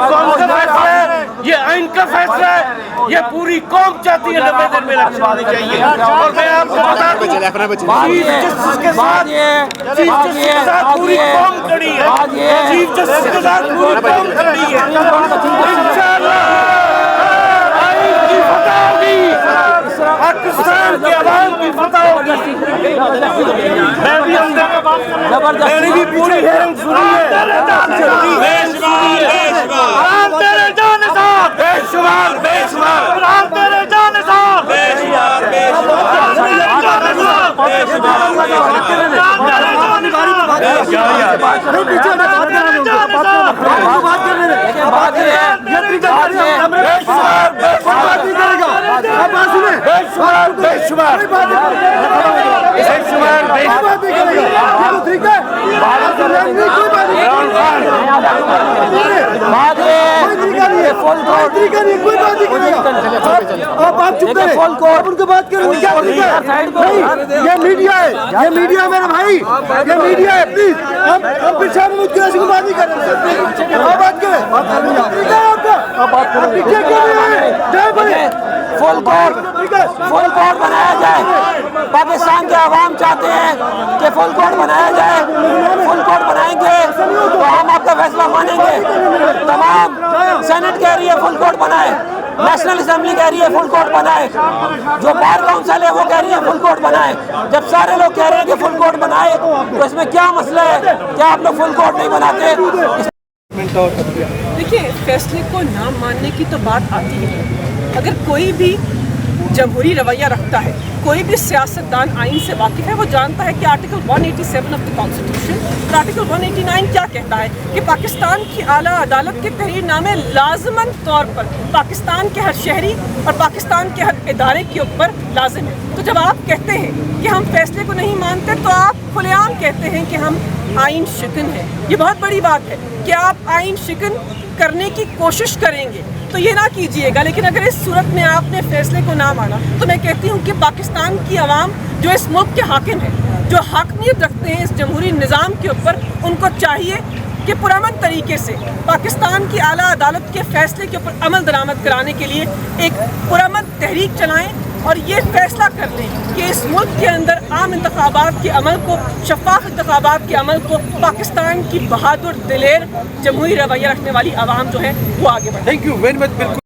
कौम का फैसला है, ये आइन का फैसला है, ये पूरी कौम चाहती है 90 दिन में इलेक्शन होने चाहिए। और मैं आपको बता दूं, चीफ जस्टिस के साथ पूरी कौम खड़ी है, चीफ जस्टिस के साथ पूरी कौम खड़ी है। इंशाअल्लाह आइन की फतह होगी, पाकिस्तान के अवाम की फतह होगी। मैं भी मैंने भी पूरी हेयरिंग सुनी है। तेरे जान साहब बेशुमार बेशुमार तेरे जान साहब बेशुमार आप चुप करें, आप उनके बात करें। ये मीडिया है, ये मीडिया मेरे भाई, ये मीडिया है। प्लीज हम फिर शाम में बात नहीं कर रहे, आप बात करें। फुल कोर्ट बनाया जाए। पाकिस्तान के अवाम चाहते हैं कि फुल कोर्ट बनाया जाए। फुल कोर्ट बनाएंगे तो हम आपका फैसला मानेंगे। तमाम सेनेट कह रही है फुल कोर्ट बनाए, नेशनल असेंबली कह रही है फुल कोर्ट बनाए, जो बार काउंसिल है वो कह रही है फुल कोर्ट बनाए। जब सारे लोग कह रहे हैं कि फुल कोर्ट बनाए तो इसमें क्या मसला है? क्या आप लोग फुल कोर्ट नहीं बनाते? देखिए, फैसले को ना मानने की तो बात आती है। अगर कोई भी जमहूरी रवैया रखता है, कोई भी सियासतदान आइन से वाकिफ है, वो जानता है कि आर्टिकल 187 ऑफ द कॉन्स्टिट्यूशन और आर्टिकल 189 क्या कहता है कि पाकिस्तान की आला अदालत के तहरीरनामे लाजमन तौर पर पाकिस्तान के हर शहरी और पाकिस्तान के हर इदारे के ऊपर लाजिम है। तो जब आप कहते हैं कि हम फैसले को नहीं मानते तो आप खुलेआम कहते हैं कि हम आइन शिकन है। ये बहुत बड़ी बात है कि आप आइन शिकन करने की कोशिश करेंगे तो ये ना कीजिएगा। लेकिन अगर इस सूरत में आपने फैसले को ना माना तो मैं कहती हूँ कि पाकिस्तान की आवाम जो इस मुल्क के हाकिम है, जो हकमियत रखते हैं इस जमहूरी निज़ाम के ऊपर, उनको चाहिए कि पुरअमन तरीके से पाकिस्तान की आला अदालत के फैसले के ऊपर अमल दरामद कराने के लिए एक पुरअमन तहरीक चलाएँ और ये फैसला कर लें कि इस मुल्क के अंदर आम इंतखाबात के अमल को, शफाफ इंतखाबात के अमल को पाकिस्तान की बहादुर दिलेर जमहूरी रवैया रखने वाली आवाम जो है वो आगे बढ़े। Thank you very much. बिल्कुल।